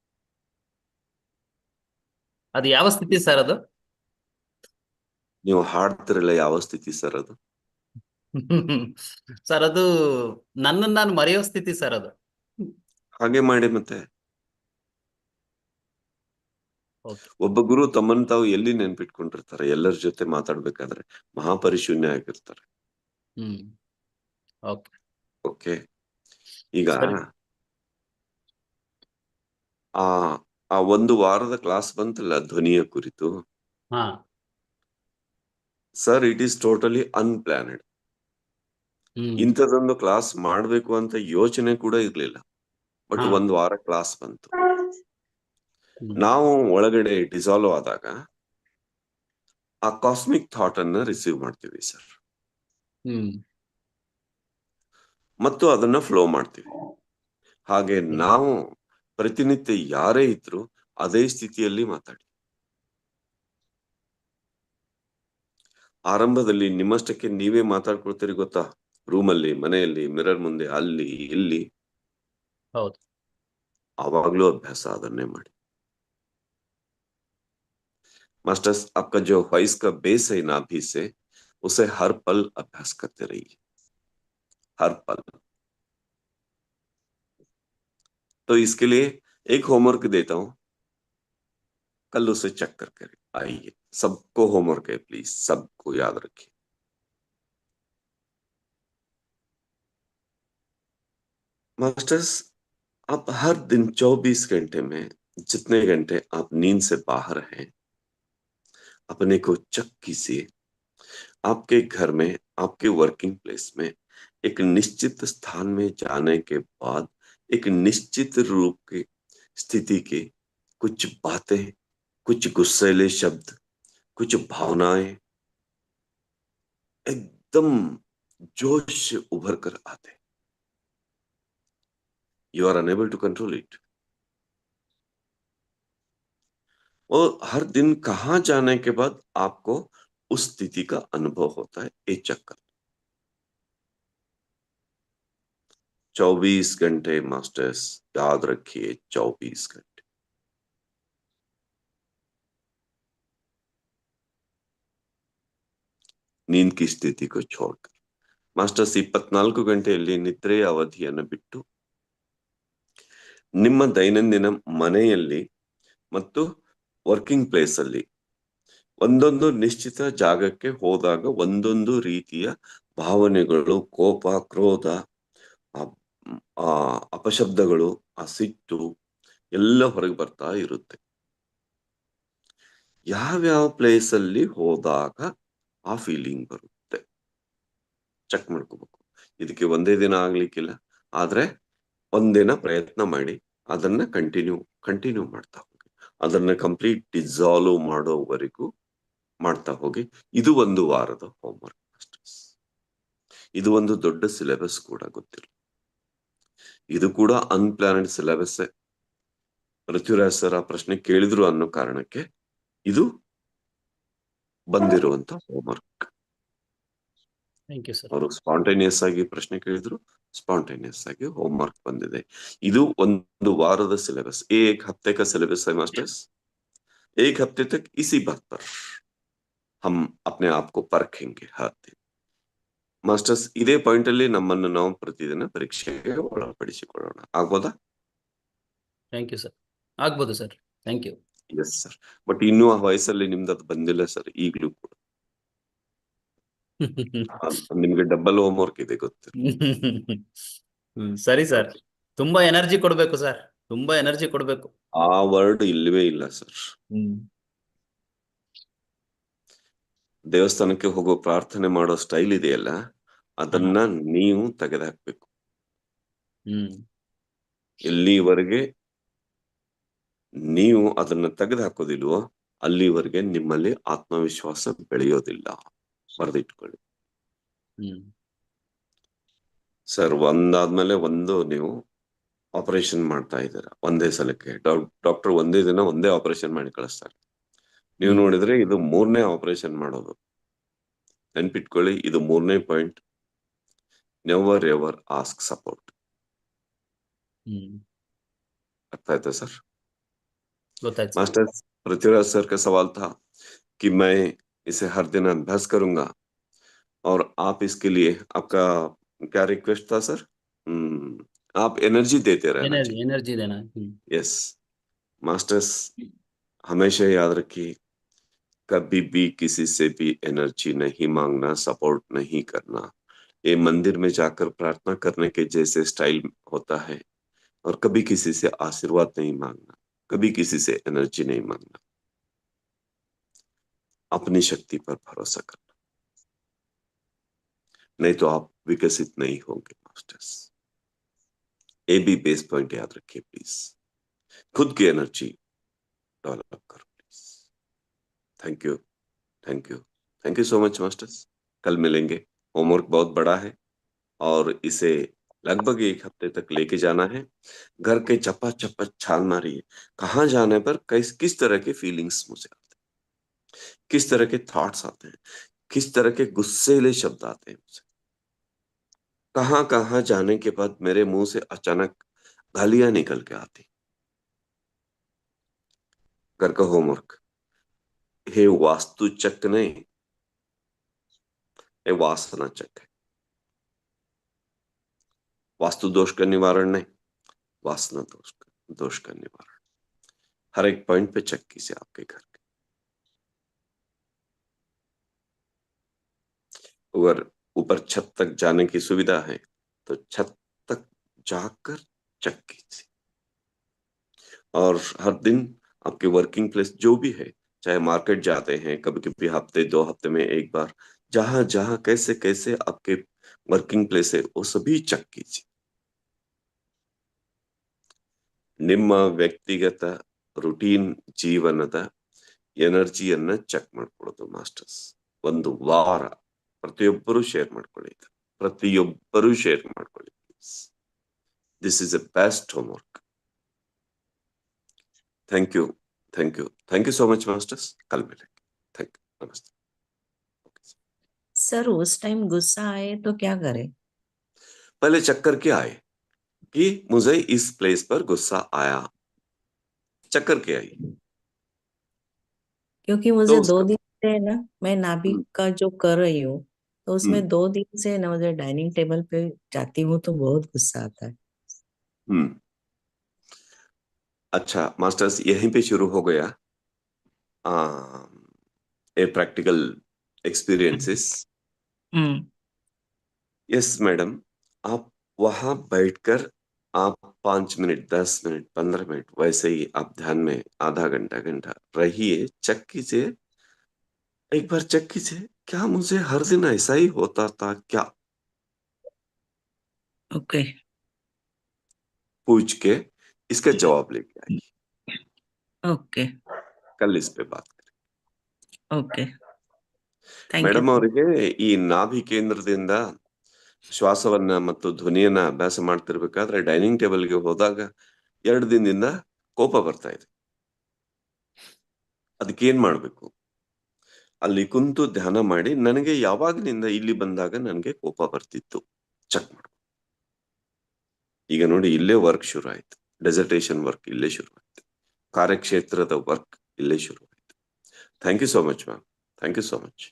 ಅದು ಯಾವ ಸ್ಥಿತಿ ಸರ್? ಅದು ನೀವು ಹಾಡ್ತಿರಲ್ಲ, ಯಾವ ಸ್ಥಿತಿ ಸರ್ ಅದು? ಸರ್ ಅದು ನನ್ನನ್ನು ನಾನು ಮರೆಯೋ ಸ್ಥಿತಿ ಸರ್ ಅದು. ಹಾಗೆ ಮಾಡಿ. ಮತ್ತೆ ಒಬ್ಬ ಗುರು ತಮ್ಮನ್ನು ತಾವು ಎಲ್ಲಿ ನೆನ್ಪಿಟ್ಕೊಂಡಿರ್ತಾರೆ? ಎಲ್ಲರ ಜೊತೆ ಮಾತಾಡ್ಬೇಕಾದ್ರೆ ಮಹಾಪರಿಶೂನ್ಯ ಆಗಿರ್ತಾರೆ. ಓಕೆ, ಈಗ ಆ ಒಂದು ವಾರದ ಕ್ಲಾಸ್ ಬಂತಲ್ಲ ಧ್ವನಿಯ ಕುರಿತು, sir, it is totally unplanned. ಇಂಥದೊಂದು ಕ್ಲಾಸ್ ಮಾಡ್ಬೇಕು ಅಂತ ಯೋಚನೆ ಕೂಡ ಇರ್ಲಿಲ್ಲ, ಬಟ್ ಒಂದ್ ವಾರ ಕ್ಲಾಸ್ ಬಂತು. ನಾವು ಒಳಗಡೆ ಡಿಸಾಲ್ವ್ ಆದಾಗ ಆ ಕಾಸ್ಮಿಕ್ ಥಾಟ್ ಅನ್ನ ರಿಸೀವ್ ಮಾಡ್ತೀವಿ ಸರ್, ಮತ್ತು ಅದನ್ನ ಫ್ಲೋ ಮಾಡ್ತೀವಿ. ಹಾಗೆ ನಾವು ಪ್ರತಿನಿತ್ಯ ಯಾರೇ ಇದ್ರು ಅದೇ ಸ್ಥಿತಿಯಲ್ಲಿ ಮಾತಾಡಿ. ಆರಂಭದಲ್ಲಿ ನಿಮ್ಮಷ್ಟಕ್ಕೆ ನೀವೇ ಮಾತಾಡ್ಕೊಳ್ತೀರಿ ಗೊತ್ತಾ, ರೂಮಲ್ಲಿ, ಮನೆಯಲ್ಲಿ, ಮಿರರ್ ಮುಂದೆ, ಅಲ್ಲಿ ಇಲ್ಲಿ. ಆವಾಗ್ಲೂ ಅಭ್ಯಾಸ ಅದನ್ನೇ ಮಾಡಿ. मास्टर्स, आपका जो वॉइस का बेस है नाभि से, उसे हर पल अभ्यास करते रहिए, हर पल। तो इसके लिए एक होमवर्क देता हूं, कल उसे चेक करके आइए। सबको होमवर्क है, प्लीज सबको याद रखिए। मास्टर्स, आप हर दिन 24 घंटे में जितने घंटे आप नींद से बाहर हैं, अपने को चेक कीजिए। आपके घर में, आपके वर्किंग प्लेस में एक निश्चित स्थान में जाने के बाद एक निश्चित रूप की स्थिति के कुछ बातें, कुछ गुस्सैले शब्द, कुछ भावनाएं एकदम जोश से उभर कर आते। You are unable to control it. और हर दिन कहां जाने के बाद आपको उस स्थिति का अनुभव होता है, ये चक्कर। 24 घंटे मास्टर्स, याद रखिए, 24 घंटे। नींद की स्थिति को छोड़कर ಮಾಸ್ಟರ್ಸ್ 24 ಗಂಟೆಯಲ್ಲಿ ನಿದ್ರೆಯ ಅವಧಿಯನ್ನು ಬಿಟ್ಟು ನಿಮ್ಮ ದೈನಂದಿನ ಮನೆಯಲ್ಲಿ ಮತ್ತು ವರ್ಕಿಂಗ್ ಪ್ಲೇಸ್ ಅಲ್ಲಿ ಒಂದೊಂದು ನಿಶ್ಚಿತ ಜಾಗಕ್ಕೆ ಹೋದಾಗ ಒಂದೊಂದು ರೀತಿಯ ಭಾವನೆಗಳು, ಕೋಪ, ಕ್ರೋಧ, ಆ ಅಪಶಬ್ದಗಳು, ಆ ಸಿಟ್ಟು ಎಲ್ಲ ಹೊರಗೆ ಬರ್ತಾ ಇರುತ್ತೆ. ಯಾವ್ಯಾವ ಪ್ಲೇಸ್ ಅಲ್ಲಿ ಹೋದಾಗ ಆ ಫೀಲಿಂಗ್ ಬರುತ್ತೆ ಚೆಕ್ ಮಾಡ್ಕೋಬೇಕು. ಇದಕ್ಕೆ ಒಂದೇ ದಿನ ಆಗ್ಲಿಕ್ಕಿಲ್ಲ, ಆದ್ರೆ ಒಂದಿನ ಪ್ರಯತ್ನ ಮಾಡಿ ಅದನ್ನ ಕಂಟಿನ್ಯೂ ಮಾಡ್ತಾ ಹೋಗಿ, ಅದನ್ನ ಕಂಪ್ಲೀಟ್ ಡಿಸಾಲ್ವ್ ಮಾಡೋವರೆಗೂ ಮಾಡ್ತಾ ಹೋಗಿ. ಇದು ಒಂದು ವಾರದ ಹೋಮ್ವರ್ಕ್ ಮಾಸ್ಟರ್ಸ್. ಇದು ಒಂದು ದೊಡ್ಡ ಸಿಲೆಬಸ್ ಕೂಡ, ಗೊತ್ತಿಲ್ಲ, ಇದು ಕೂಡ ಅನ್ಪ್ಲಾನೆಡ್ ಸಿಲೆಬಸ್. ಪೃಥ್ವಿರಾಜ್ ಸರ್ ಆ ಪ್ರಶ್ನೆ ಕೇಳಿದ್ರು ಅನ್ನೋ ಕಾರಣಕ್ಕೆ ಇದು ಬಂದಿರುವಂತ ಹೋಮ್ವರ್ಕ್. Thank you sir. ಅವರು ಸ್ಪಾಂಟೇನಿಯಸ್ ಆಗಿ ಪ್ರಶ್ನೆ ಕೇಳಿದ್ರು, ಸ್ಪಾಂಟೇನಿಯಸ್ ಆಗಿ ಹೋಮ್ವರ್ಕ್ ಬಂದಿದೆ. ಇದು ಒಂದು ವಾರದ ಸಿಲೆಬಸ್. एक हफ्ते का सिलेबस है मास्टर्स. एक हफ्ते तक इसी बात पर हम अपने आप को परखेंगे हर दिन. ಮಾಸ್ಟರ್ಸ್, ಇದೇ ಪಾಯಿಂಟ್ ಅಲ್ಲಿ ನಮ್ಮನ್ನು ನಾವು ಪ್ರತಿದಿನ ಪರೀಕ್ಷೆಗೆ ಒಳಪಡಿಸಿಕೊಳ್ಳೋಣ. ಆಗ್ಬೋದಾ? Thank you sir. ಆಗ್ಬೋದು sir. Thank you. Yes sir. But ಇನ್ನೂ ಆ ವಯಸ್ಸಲ್ಲಿ ನಿಮ್ದು ಅದು ಬಂದಿಲ್ಲ ಸರ್. ಈಗ್ಲೂ ಕೂಡ ನಿಮ್ಗೆ ಡಬಲ್ ಹೋಮ್ವರ್ಕ್ ಇದೆ, ಗೊತ್ತಿಲ್ಲ. ಸರಿ ಸರ್. ತುಂಬಾ ಎನರ್ಜಿ ಕೊಡ್ಬೇಕು ಸರ್, ತುಂಬಾ ಎನರ್ಜಿ ಕೊಡ್ಬೇಕು. ಆ ವರ್ಡ್ ಇಲ್ಲವೇ ಇಲ್ಲ ಸರ್. ದೇವಸ್ಥಾನಕ್ಕೆ ಹೋಗೋ ಪ್ರಾರ್ಥನೆ ಮಾಡೋ ಸ್ಟೈಲ್ ಇದೆಯಲ್ಲ, ಅದನ್ನ ನೀವು ತೆಗೆದುಹಾಕ್ಬೇಕು. ಎಲ್ಲಿವರೆಗೆ ನೀವು ಅದನ್ನ ತೆಗೆದುಹಾಕೋದಿಲ್ವೋ ಅಲ್ಲಿವರೆಗೆ ನಿಮ್ಮಲ್ಲಿ ಆತ್ಮವಿಶ್ವಾಸ ಬೆಳೆಯೋದಿಲ್ಲ. ಬರೆದಿಟ್ಕೊಳ್ಳಿ ಸರ್. ಒಂದಾದ್ಮೇಲೆ ಒಂದು ನೀವು ಆಪರೇಷನ್ ಮಾಡ್ತಾ ಇದ್ದೀರಾ ಒಂದೇ ಸಲಕ್ಕೆ. ಡಾಕ್ಟರ್ ಒಂದೇ ದಿನ ಒಂದೇ ಆಪರೇಷನ್ ಮಾಡಿ ಕಳಿಸ್ತಾರೆ. ನೀವು ನೋಡಿದ್ರೆ ಇದು 3ನೇ ಆಪರೇಷನ್ ಮಾಡೋದು. ನೆನ್ಪಿಟ್ಕೊಳ್ಳಿ, ಇದು 3ನೇ point. Never ever ask support. अर्थ आया सर? मास्टर, पृथ्वीराज सर का सवाल था कि मैं इसे हर दिन अभ्यास करूंगा और आप इसके लिए आपका क्या रिक्वेस्ट था सर? आप एनर्जी देते रहना चाहिए. एनर्जी देना. यस मास्टर्स, हमेशा याद रखिए, कभी भी किसी से भी एनर्जी नहीं मांगना, सपोर्ट नहीं करना. ये मंदिर में जाकर प्रार्थना करने के जैसे स्टाइल होता है. और कभी किसी से आशीर्वाद नहीं मांगना, कभी किसी से एनर्जी नहीं मांगना. अपनी शक्ति पर भरोसा करना, नहीं तो आप विकसित नहीं होंगे मास्टर्स. ये भी बेस पॉइंट याद रखिए प्लीज. खुद की एनर्जी डेवलप करो please. Thank you, thank you, thank you so much masters. कल मिलेंगे. होमवर्क बहुत बड़ा है और इसे लगभग 1 हफ्ते तक लेके जाना है. घर के चप्पा चप्पा छाल मारिए. कहाँ जाने पर किस तरह के फीलिंग्स मुझे आते हैं, किस तरह के थॉट्स आते हैं, किस तरह के गुस्सेले शब्द आते हैं मुझे. कहाँ कहाँ जाने के बाद मेरे मुंह से अचानक गालियां निकल के आती. घर का होमवर्क हे वास्तु चक नहीं, ये वासना चक है. वास्तु दोष का निवारण नहीं, वासना दोष का निवारण. हर एक पॉइंट पे चेक कीजिए आपके घर के. अगर ऊपर छत तक जाने की सुविधा है तो छत तक जाकर चेक कीजिए. और हर दिन आपके वर्किंग प्लेस जो भी है, चाहे मार्केट जाते हैं कभी कभी हफ्ते 2 हफ्ते में एक बार, जहां जहां कैसे कैसे आपके वर्किंग प्लेस है वो सभी चेक कीजिए. ನಿಮ್ಮ ವ್ಯಕ್ತಿಗತ ರುಟೀನ್ ಜೀವನದ ಎನರ್ಜಿಯನ್ನ ಚೆಕ್ ಮಾಡ್ಕೊಳ್ಳೋದು ಮಾಸ್ಟರ್ಸ್. ಒಂದು ವಾರ ಪ್ರತಿಯೊಬ್ಬರು ಶೇರ್ ಮಾಡ್ಕೊಳ್ಳಿ. ಪ್ರತಿಯೊಬ್ಬರು ಶೇರ್ ಮಾಡ್ಕೊಳ್ಳಿ please. This is A best homework. Thank you, thank you, thank you so much masters. कल मिलेंगे. थैंक यू, नमस्ते. सर उस टाइम गुस्सा आए तो क्या करें? पहले चक्कर क्या आए कि मुझे इस प्लेस पर गुस्सा आया, चक्कर के आई. क्योंकि मुझे तो 2 दिन से ना मैं नाभि का जो कर रही हूँ तो उसमें 2 दिन से ना मुझे डाइनिंग टेबल पे जाती हूँ तो बहुत गुस्सा आता है. अच्छा मास्टर्स, यहीं पे शुरू हो गया. a practical experiences. Yes madam, आप वहां बैठकर आप 5 मिनट, 10 मिनट, 15 मिनट वैसे ही आप ध्यान में आधा घंटा घंटा रहिए, चेक कीजिए, एक बार चेक कीजिए, क्या मुझे हर दिन ऐसा ही होता था क्या? ओके पूछ के इसका जवाब लेके आइए, ओके कल इस पे बात करें ಓಕೆ ಥ್ಯಾಂಕ್ ಯು ಮೇಡಮ್. ಅವರಿಗೆ ಈ ನಾಭಿ ಕೇಂದ್ರದಿಂದ ಶ್ವಾಸವನ್ನ ಮತ್ತು ಧ್ವನಿಯನ್ನ ಅಭ್ಯಾಸ ಮಾಡ್ತಿರ್ಬೇಕಾದ್ರೆ ಡೈನಿಂಗ್ ಟೇಬಲ್ಗೆ ಹೋದಾಗ 2 ದಿನದಿಂದ ಕೋಪ ಬರ್ತಾ ಇದೆ. ಅದಕ್ಕೇನ್ ಮಾಡ್ಬೇಕು? ಅಲ್ಲಿ ಕುಂತು ಧ್ಯಾನ ಮಾಡಿ, ನನಗೆ ಯಾವಾಗನಿಂದ ಇಲ್ಲಿ ಬಂದಾಗ ನನಗೆ ಕೋಪ ಬರ್ತಿತ್ತು ಚೆಕ್ ಮಾಡು. ಈಗ ನೋಡಿ, ಇಲ್ಲೇ ವರ್ಕ್ ಶುರು ಆಯ್ತು, ಡೆಸರ್ಟೇಷನ್ ವರ್ಕ್ ಇಲ್ಲೇ ಶುರು ಆಯ್ತು, ಕಾರ್ಯಕ್ಷೇತ್ರದ ವರ್ಕ್ ಇಲ್ಲೇ ಶುರು ಆಯ್ತು. Thank you so much ma'am, thank you so much.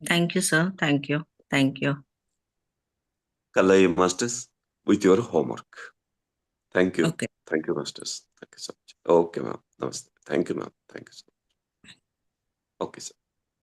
Thank you sir, thank you, thank you. Kalai masters with your homework. Thank you. Okay Thank you, masters. Thank you so much. Okay, ma'am. Namaste. Thank you, ma'am. Thank you so much. Okay, sir.